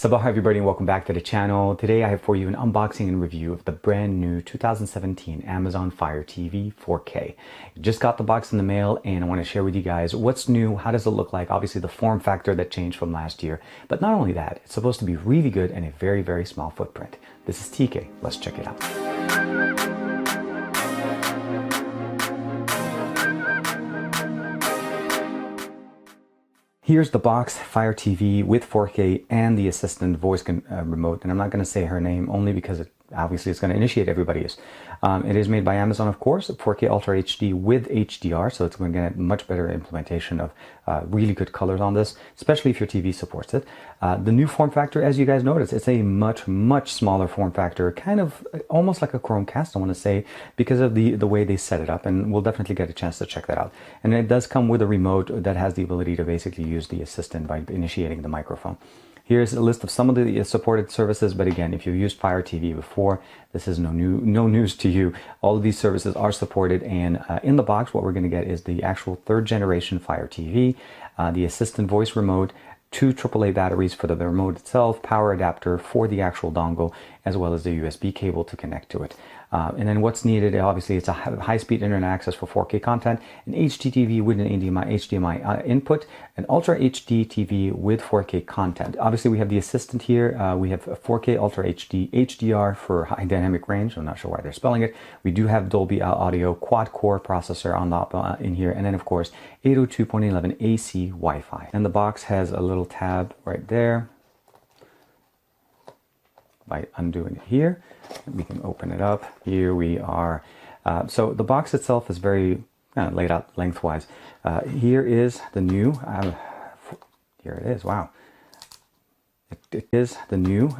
Sabah everybody and welcome back to the channel. Today I have for you an unboxing and review of the brand new 2017 Amazon Fire TV 4K. Just got the box in the mail and I want to share with you guys what's new, how does it look like, obviously the form factor that changed from last year. But not only that, it's supposed to be really good and a very, very small footprint. This is TK. Let's check it out. Here's the box, Fire TV with 4K and the assistant voice remote. And I'm not going to say her name only because obviously it's going to initiate everybody's. It is made by Amazon, of course, 4K Ultra HD with HDR. So it's going to get a much better implementation of really good colors on this, especially if your TV supports it. The new form factor, as you guys notice, it's a much smaller form factor, kind of almost like a Chromecast, I want to say, because of the way they set it up. And we'll definitely get a chance to check that out. And it does come with a remote that has the ability to basically use the assistant by initiating the microphone. Here's a list of some of the supported services, but again, if you've used Fire TV before, this is no news to you. All of these services are supported, and in the box, what we're going to get is the actual third generation Fire TV, the assistant voice remote, 2 AAA batteries for the remote itself, power adapter for the actual dongle, as well as the USB cable to connect to it. And then what's needed, obviously, it's a high-speed internet access for 4K content, an HDTV with an HDMI input, an Ultra HD TV with 4K content. Obviously, we have the assistant here. We have a 4K Ultra HD HDR for high dynamic range. I'm not sure why they're spelling it. We do have Dolby Audio quad-core processor on the, in here, and then, of course, 802.11 AC Wi-Fi. And the box has a little tab right there. By undoing it here, we can open it up. Here we are. So the box itself is very laid out lengthwise. Here is the new, here it is, wow. It is the new,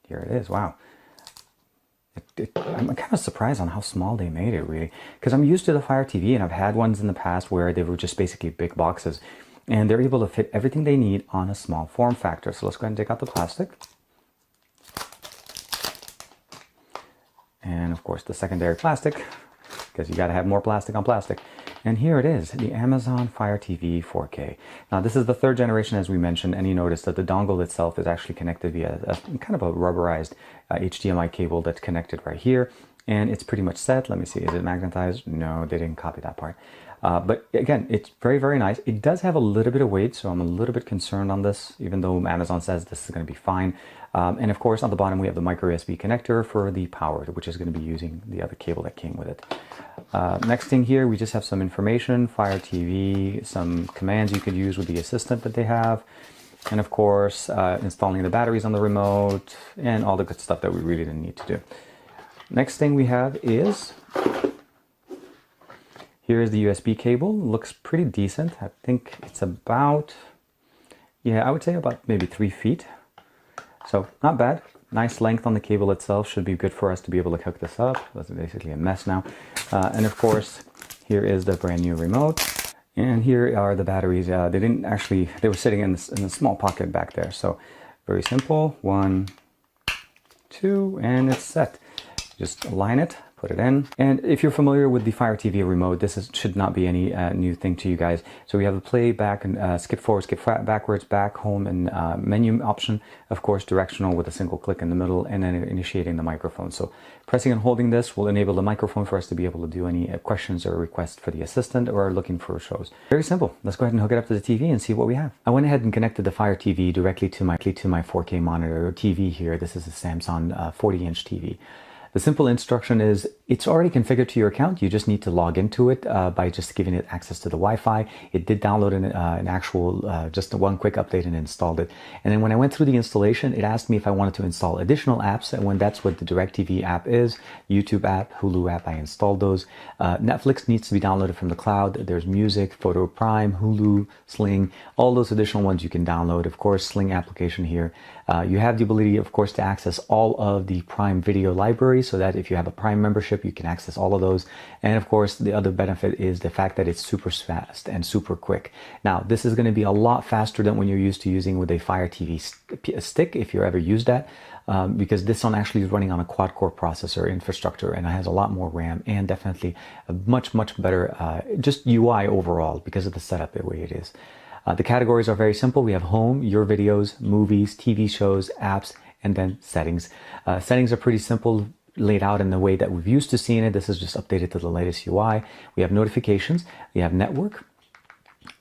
here it is, wow. I'm kind of surprised on how small they made it, really, because I'm used to the Fire TV and I've had ones in the past where they were just basically big boxes and they're able to fit everything they need on a small form factor. So let's go ahead and take out the plastic. And of course the secondary plastic, because you got to have more plastic on plastic. And here it is, the Amazon Fire TV 4K. Now this is the third generation, as we mentioned, and you notice that the dongle itself is actually connected via a kind of a rubberized HDMI cable that's connected right here. And it's pretty much set. Let me see, is it magnetized? No, they didn't copy that part. But again, it's very nice. It does have a little bit of weight, so I'm a little bit concerned on this, even though Amazon says this is going to be fine. And of course, on the bottom, we have the micro USB connector for the power, which is going to be using the other cable that came with it. Next thing here, we just have some information, Fire TV, some commands you could use with the assistant that they have. And of course, installing the batteries on the remote and all the good stuff that we really didn't need to do. Next thing we have is, here's the USB cable. Looks pretty decent. I think it's about, yeah, I would say about maybe 3 feet. So not bad. Nice length on the cable itself. Should be good for us to be able to hook this up. That's basically a mess now. And of course, here is the brand new remote. And here are the batteries. They didn't actually, they were sitting in a small pocket back there. So very simple. 1, 2, and it's set. Just align it, put it in. And if you're familiar with the Fire TV remote, this should not be any new thing to you guys. So we have the play back and skip forward, skip backwards, back, home, and menu option. Of course, directional with a single click in the middle, and then initiating the microphone. So pressing and holding this will enable the microphone for us to be able to do any questions or requests for the assistant or looking for shows. Very simple. Let's go ahead and hook it up to the TV and see what we have. I went ahead and connected the Fire TV directly to my 4K monitor or TV here. This is a Samsung 40-inch TV. The simple instruction is, it's already configured to your account. You just need to log into it by just giving it access to the Wi-Fi. It did download an actual, just one quick update and installed it. And then when I went through the installation, it asked me if I wanted to install additional apps. And when that's what the DirecTV app is, YouTube app, Hulu app, I installed those. Netflix needs to be downloaded from the cloud. There's music, Photo Prime, Hulu, Sling, all those additional ones you can download. Of course, Sling application here. You have the ability, of course, to access all of the Prime video libraries, so that if you have a Prime membership, you can access all of those. And of course, the other benefit is the fact that it's super fast and super quick. Now, this is going to be a lot faster than when you're used to using with a Fire TV stick, if you ever used that, because this one actually is running on a quad-core processor infrastructure and it has a lot more RAM and definitely a much better just UI overall because of the setup the way it is. The categories are very simple. We have home, your videos, movies, TV shows, apps, and then settings. Settings are pretty simple, laid out in the way that we've used to seeing it. This is just updated to the latest UI. We have notifications, we have network,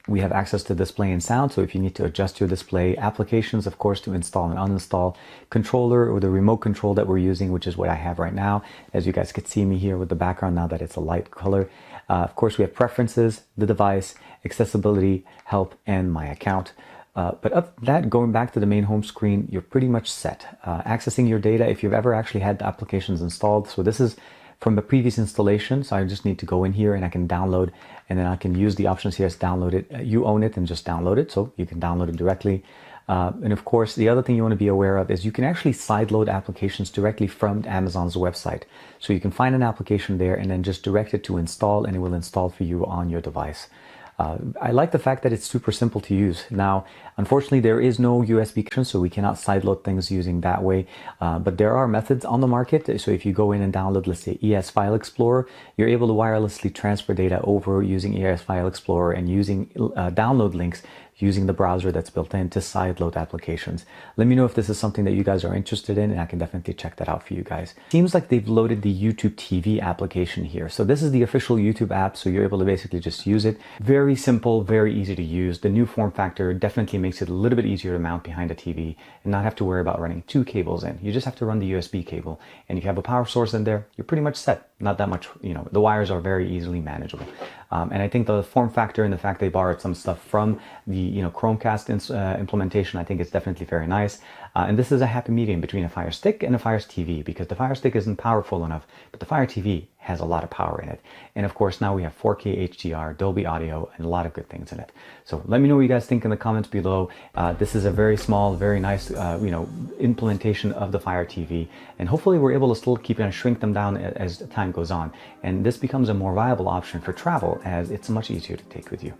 we have access to display and sound, so if you need to adjust your display, applications, of course, to install and uninstall, controller or the remote control that we're using, which is what I have right now, as you guys could see me here with the background now that it's a light color. Of course, we have preferences, the device, accessibility, help, and my account. But of that, going back to the main home screen, you're pretty much set. Accessing your data, if you've ever actually had the applications installed, so this is from the previous installation, so I just need to go in here and I can download, and then I can use the options here as download it. You own it and just download it, so you can download it directly. And of course, the other thing you want to be aware of is you can actually sideload applications directly from Amazon's website. So you can find an application there and then just direct it to install, and it will install for you on your device. I like the fact that it's super simple to use. Now, unfortunately, there is no USB connection, so we cannot sideload things using that way. But there are methods on the market. So if you go in and download, let's say, ES File Explorer, you're able to wirelessly transfer data over using ES File Explorer and using download links using the browser that's built in to sideload applications. Let me know if this is something that you guys are interested in, and I can definitely check that out for you guys. Seems like they've loaded the YouTube TV application here. So this is the official YouTube app, so you're able to basically just use it. Very simple, very easy to use. The new form factor definitely makes it a little bit easier to mount behind a TV and not have to worry about running two cables in. You just have to run the USB cable, and if you have a power source in there, you're pretty much set. Not that much, the wires are very easily manageable. And I think the form factor and the fact they borrowed some stuff from the Chromecast implementation, I think it's definitely very nice. And this is a happy medium between a Fire Stick and a Fire TV, because the Fire Stick isn't powerful enough, but the Fire TV has a lot of power in it. And of course, now we have 4K HDR, Dolby Audio, and a lot of good things in it. So let me know what you guys think in the comments below. This is a very small, very nice, implementation of the Fire TV. And hopefully we're able to still keep and shrink them down as time goes on. And this becomes a more viable option for travel, as it's much easier to take with you.